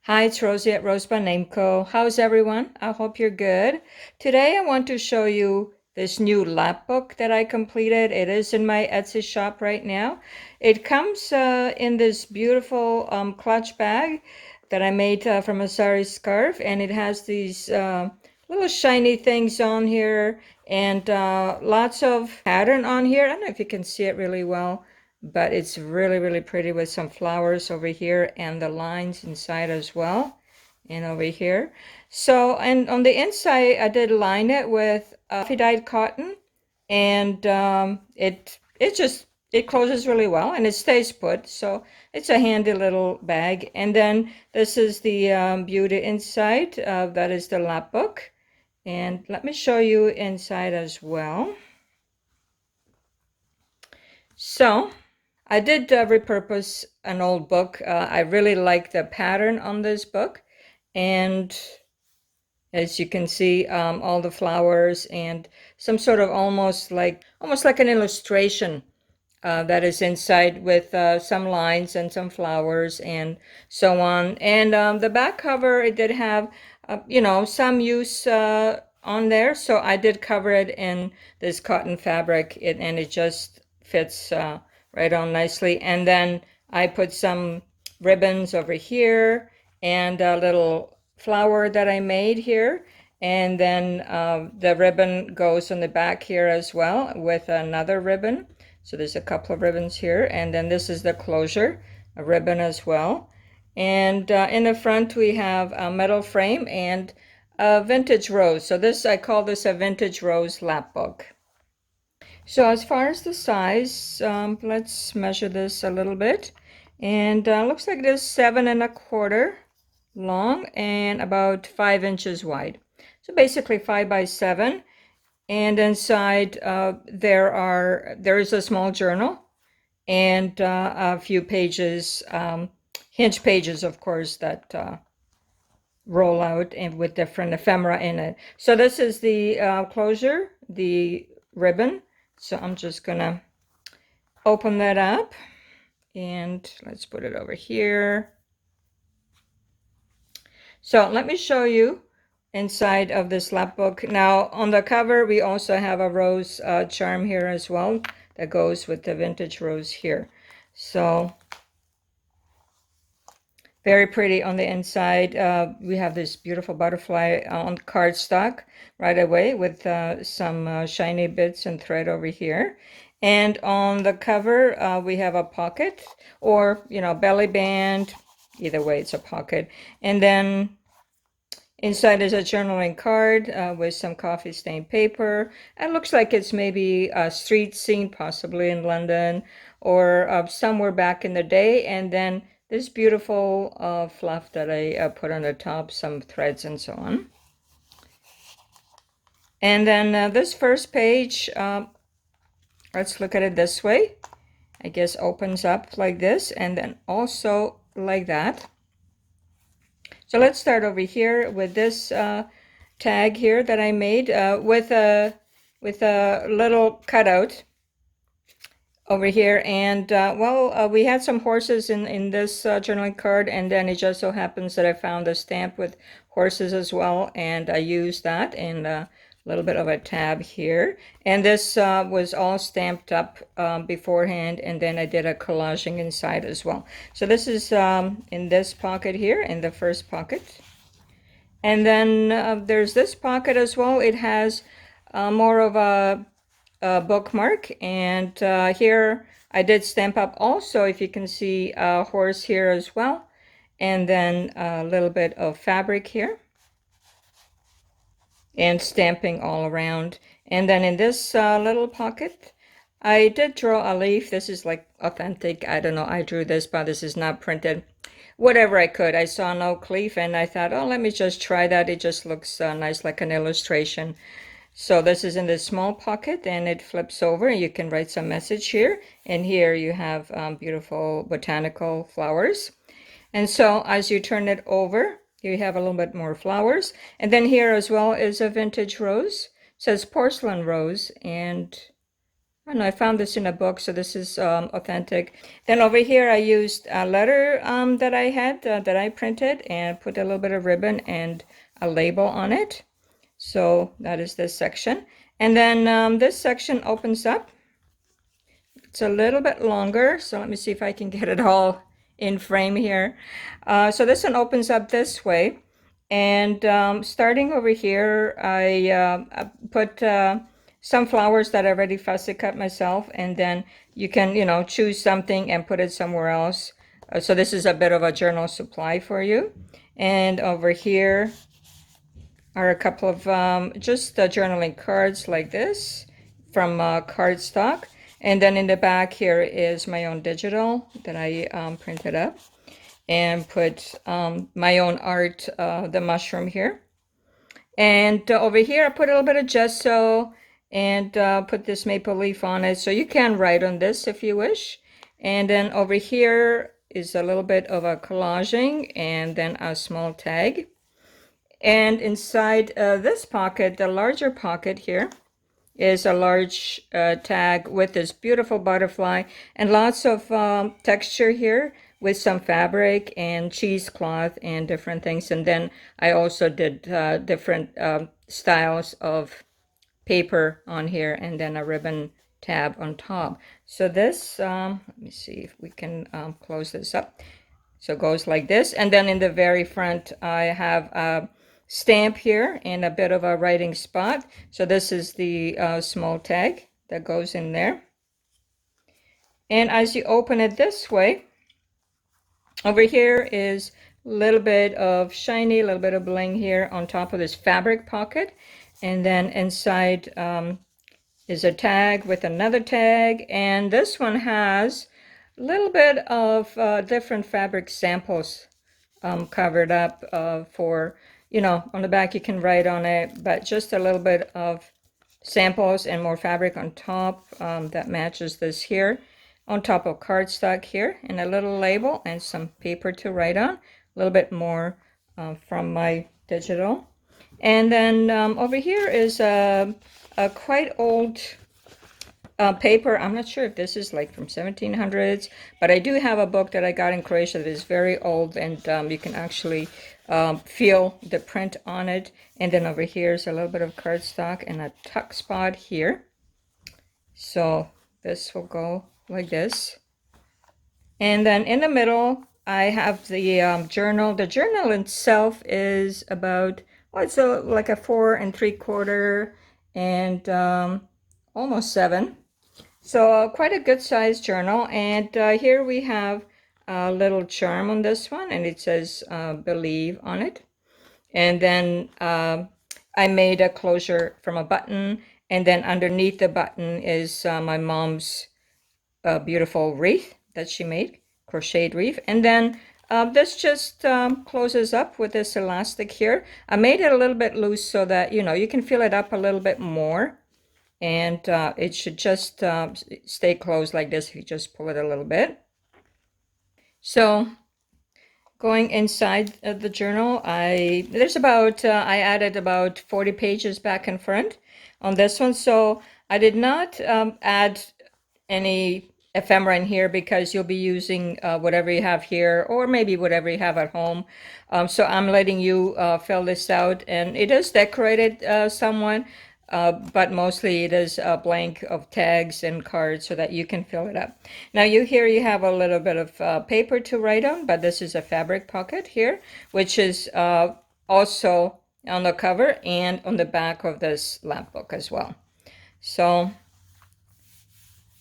Hi, it's Rosie at RoseByNameCo. How's everyone? I hope you're good. Today I want to show you this new Lapbook that I completed. It is in my Etsy shop right now. It comes in this beautiful clutch bag that I made from a sari scarf, and it has these little shiny things on here and lots of pattern on here. I don't know if you can see it really well, but it's really, really pretty with some flowers over here and the lines inside as well, and over here. So, and on the inside, I did line it with coffee-dyed cotton, and it closes really well and it stays put. So it's a handy little bag. And then this is the beauty inside. That is the lap book. And let me show you inside as well. So I did repurpose an old book. I really like the pattern on this book. And as you can see, all the flowers and some sort of almost like an illustration that is inside with some lines and some flowers and so on. And the back cover, it did have, some use on there. So I did cover it in this cotton fabric, and it just fits right on nicely. And then I put some ribbons over here and a little flower that I made here. And then the ribbon goes on the back here as well with another ribbon. So there's a couple of ribbons here, and then this is the closure, a ribbon as well. And in the front we have a metal frame and a vintage rose. So this, I call this a vintage rose lap book. So as far as the size, let's measure this a little bit. And looks like it is 7 1/4 long and about 5 inches wide. So basically 5 by 7. And inside there is a small journal and a few pages, hinge pages, of course, that roll out and with different ephemera in it. So this is the closure, the ribbon. So I'm just gonna open that up and let's put it over here. So let me show you inside of this lap book. Now on the cover we also have a rose charm here as well that goes with the vintage rose here. So very pretty on the inside. We have this beautiful butterfly on cardstock right away with some shiny bits and thread over here. And on the cover we have a pocket or belly band. Either way, it's a pocket. And then inside is a journaling card with some coffee stained paper. It looks like it's maybe a street scene, possibly in London or somewhere back in the day. And then this beautiful fluff that I put on the top, some threads and so on. And then this first page, let's look at it this way. I guess opens up like this and then also like that. So let's start over here with this tag here that I made with a little cutout over here. And we had some horses in this journaling card, and then it just so happens that I found a stamp with horses as well, and I used that in a little bit of a tab here. And this was all stamped up beforehand, and then I did a collaging inside as well. So this is in this pocket here, in the first pocket. And then there's this pocket as well. It has more of a bookmark, and here I did stamp up also, if you can see, a horse here as well, and then a little bit of fabric here and stamping all around. And then in this little pocket I did draw a leaf. This is like authentic, I don't know, I drew this, but this is not printed. Whatever I could, I saw an oak leaf and I thought, oh, let me just try that. It just looks nice, like an illustration. So this is in this small pocket and it flips over. You can write some message here, and here you have beautiful botanical flowers. And so as you turn it over, you have a little bit more flowers. And then here as well is a vintage rose. It says porcelain rose, and I don't know, I found this in a book, so this is authentic. Then over here, I used a letter that I had, that I printed, and put a little bit of ribbon and a label on it. So that is this section. And then this section opens up. It's a little bit longer, so let me see if I can get it all in frame here. So this one opens up this way. And starting over here, I put some flowers that I already fussy cut myself, and then you can, choose something and put it somewhere else. So this is a bit of a journal supply for you. And over here are a couple of just journaling cards like this from cardstock. And then in the back here is my own digital that I printed up and put my own art, the mushroom here. And over here, I put a little bit of gesso and put this maple leaf on it. So you can write on this if you wish. And then over here is a little bit of a collaging and then a small tag. And inside this pocket, the larger pocket here, is a large tag with this beautiful butterfly and lots of texture here with some fabric and cheesecloth and different things. And then I also did different styles of paper on here and then a ribbon tab on top. So this, let me see if we can close this up. So it goes like this. And then in the very front, I have a stamp here and a bit of a writing spot. So this is the small tag that goes in there. And as you open it this way, over here is a little bit of shiny, a little bit of bling here on top of this fabric pocket. And then inside is a tag with another tag. And this one has a little bit of different fabric samples covered up for, on the back you can write on it, but just a little bit of samples and more fabric on top that matches this here, on top of cardstock here, and a little label and some paper to write on, a little bit more from my digital. And then over here is a quite old paper. I'm not sure if this is like from 1700s, but I do have a book that I got in Croatia that is very old, and you can actually feel the print on it. And then over here is a little bit of cardstock and a tuck spot here. So this will go like this. And then in the middle, I have the journal. The journal itself is about, well, it's like a 4 3/4 and almost 7. So quite a good sized journal. And here we have a little charm on this one, and it says believe on it. And then I made a closure from a button, and then underneath the button is my mom's beautiful wreath that she made, crocheted wreath. And then this just closes up with this elastic here. I made it a little bit loose so that, you can fill it up a little bit more. And it should just stay closed like this if you just pull it a little bit. So going inside the journal, I added about 40 pages back and front on this one. So I did not add any ephemera in here because you'll be using whatever you have here, or maybe whatever you have at home. So I'm letting you fill this out, and it is decorated somewhat. But mostly it is a blank of tags and cards so that you can fill it up. Now you have a little bit of paper to write on, but this is a fabric pocket here, which is also on the cover and on the back of this Lapbook as well. So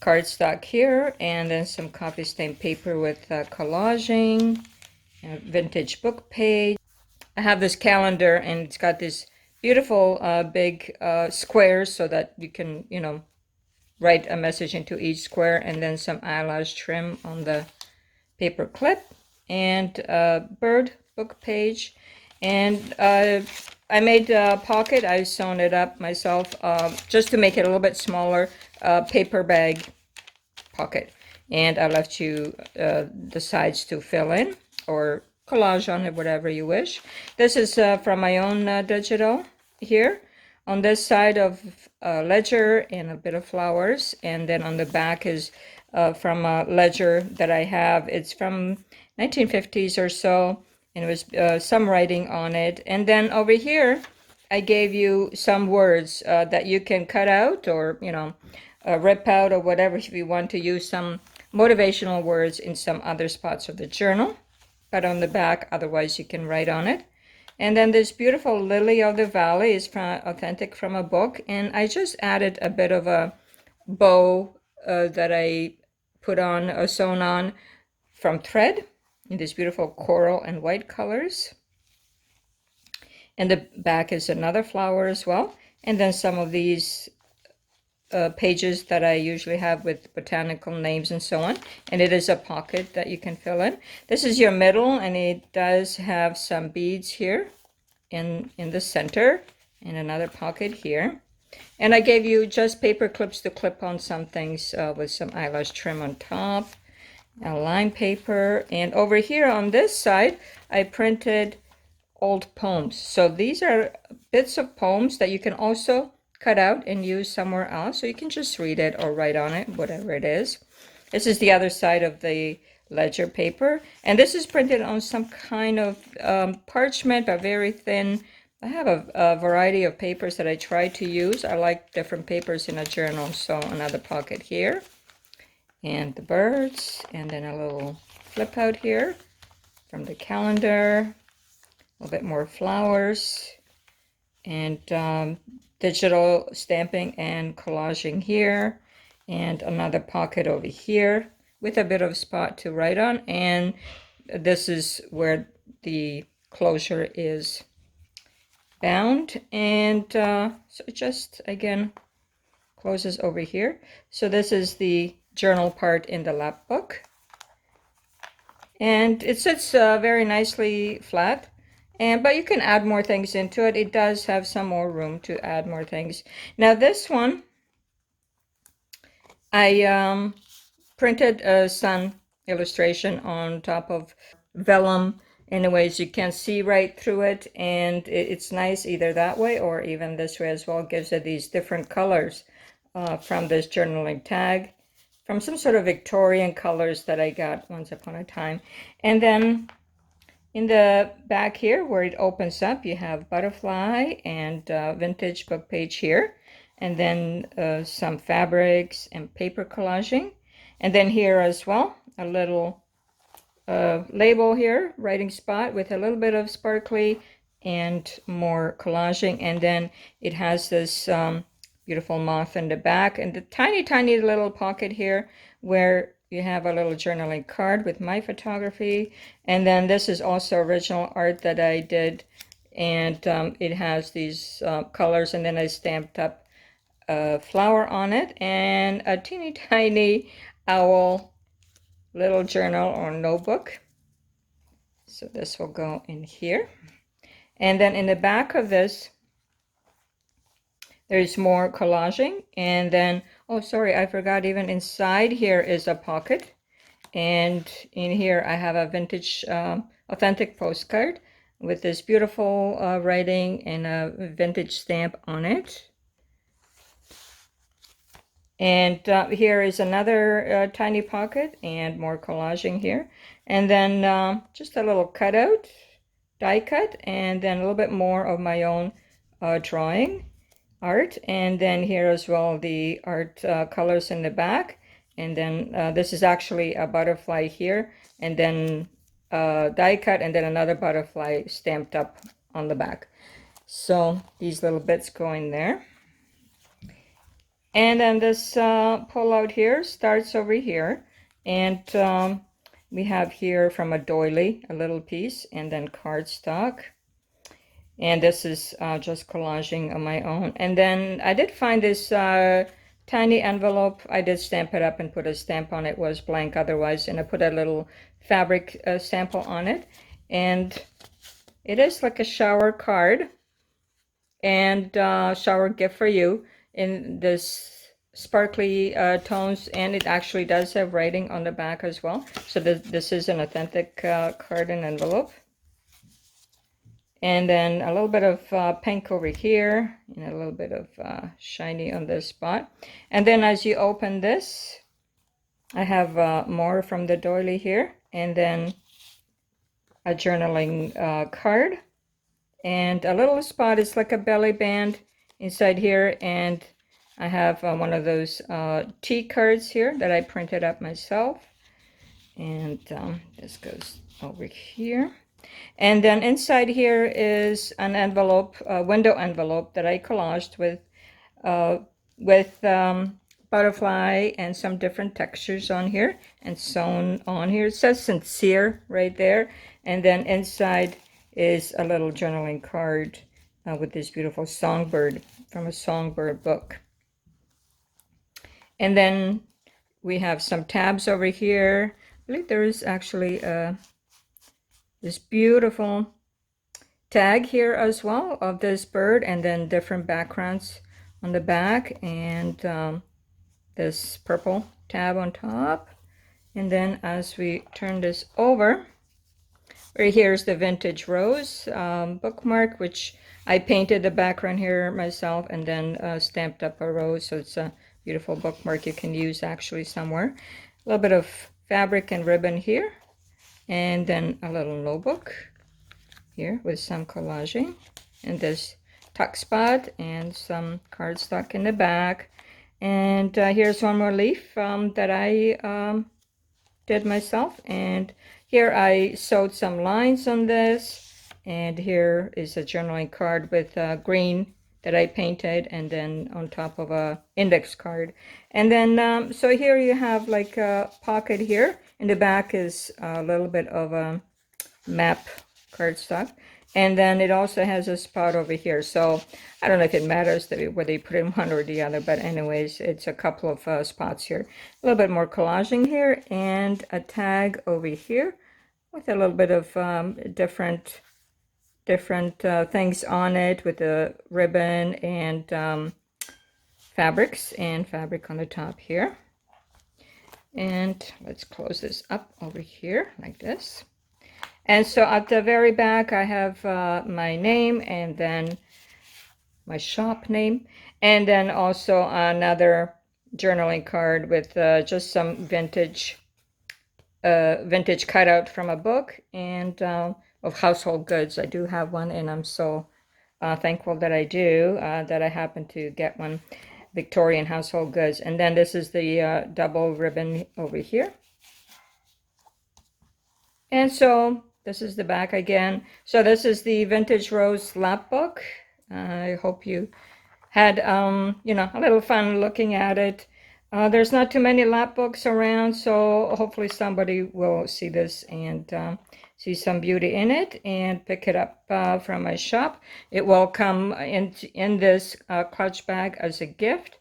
cardstock here, and then some copy stamped paper with collaging, vintage book page. I have this calendar, and it's got this beautiful big squares so that you can, write a message into each square, and then some eyelash trim on the paper clip, and a bird book page. And I made a pocket. I sewn it up myself just to make it a little bit smaller, paper bag pocket. And I left you the sides to fill in or collage on it, whatever you wish. This is from my own digital here. on this side of ledger and a bit of flowers, and then on the back is from a ledger that I have. It's from 1950s or so, and it was some writing on it. And then over here, I gave you some words that you can cut out or, rip out or whatever if you want to use some motivational words in some other spots of the journal. But on the back, otherwise you can write on it. And then this beautiful Lily of the Valley is authentic from a book. And I just added a bit of a bow that I put on, sewn on from thread in this beautiful coral and white colors. And the back is another flower as well. And then some of these pages that I usually have with botanical names and so on. And it is a pocket that you can fill in. This is your middle, and it does have some beads here in the center, and another pocket here. And I gave you just paper clips to clip on some things with some eyelash trim on top, a line paper. And over here on this side, I printed old poems. So these are bits of poems that you can also cut out and use somewhere else. So you can just read it or write on it, whatever it is. This is the other side of the ledger paper. And this is printed on some kind of parchment, but very thin. I have a variety of papers that I try to use. I like different papers in a journal. So another pocket here. And the birds. And then a little flip out here from the calendar. A little bit more flowers. And digital stamping and collaging here. And another pocket over here with a bit of spot to write on. And this is where the closure is bound. And so it just, again, closes over here. So this is the journal part in the Lapbook. And it sits very nicely flat. But you can add more things into it. It does have some more room to add more things. Now this one, I printed a sun illustration on top of vellum. Anyways, you can see right through it, and it's nice either that way or even this way as well. It gives it these different colors from this journaling tag, from some sort of Victorian colors that I got once upon a time. And then in the back here where it opens up, you have butterfly and vintage book page here. And then some fabrics and paper collaging. And then here as well, a little label here, writing spot with a little bit of sparkly and more collaging. And then it has this beautiful moth in the back and the tiny, tiny little pocket here where you have a little journaling card with my photography. And then this is also original art that I did. And it has these colors, and then I stamped up a flower on it and a teeny tiny owl little journal or notebook. So this will go in here. And then in the back of this, there's more collaging. And then, oh, sorry, I forgot, even inside here is a pocket. And in here I have a vintage, authentic postcard with this beautiful writing and a vintage stamp on it. And here is another tiny pocket and more collaging here. And then just a little cutout, die cut, and then a little bit more of my own drawing art. And then here as well the art colors in the back. And then this is actually a butterfly here. And then die cut, and then another butterfly stamped up on the back. So these little bits go in there. And then this pull out here starts over here. And we have here from a doily, a little piece, and then cardstock. And this is just collaging on my own. And then I did find this tiny envelope. I did stamp it up and put a stamp on it. It was blank otherwise. And I put a little fabric sample on it. And it is like a shower card and shower gift for you in this sparkly tones. And it actually does have writing on the back as well. So this is an authentic card and envelope. And then a little bit of pink over here, and a little bit of shiny on this spot. And then as you open this, I have more from the doily here, and then a journaling card, and a little spot. It's like a belly band inside here, and I have one of those tea cards here that I printed up myself, and this goes over here. And then inside here is an envelope, a window envelope that I collaged with butterfly and some different textures on here and sewn on here. It says sincere right there. And then inside is a little journaling card with this beautiful songbird from a songbird book. And then we have some tabs over here. I believe there is actually this beautiful tag here as well of this bird, and then different backgrounds on the back, and this purple tab on top. And then as we turn this over, right here is the Vintage Rose bookmark, which I painted the background here myself and then stamped up a rose, so it's a beautiful bookmark you can use actually somewhere. A little bit of fabric and ribbon here, and then a little notebook here with some collaging, and this tuck spot and some cardstock in the back. And here's one more leaf that I did myself, and here I sewed some lines on this, and here is a journaling card with green that I painted, and then on top of a index card. And then so here you have like a pocket here. In the back is a little bit of a map cardstock, and then it also has a spot over here. So I don't know if it matters whether you put in one or the other, but anyways, it's a couple of spots here. A little bit more collaging here, and a tag over here with a little bit of different things on it, with the ribbon and fabrics and fabric on the top here. And let's close this up over here like this. And so at the very back, I have my name, and then my shop name, and then also another journaling card with just some vintage cutout from a book, and of household goods. I do have one, and I'm so thankful that I do, that I happen to get one. Victorian household goods. And then this is the double ribbon over here. And so this is the back again. So this is the Vintage Rose Lapbook. I hope you had you know, a little fun looking at it. There's not too many lapbooks around, so hopefully somebody will see this and see some beauty in it and pick it up from my shop. It will come in this clutch bag as a gift.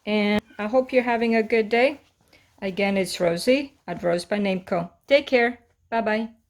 And I hope you're having a good day. Again, it's Rosie at RoseByNameCo. Take care. Bye-bye.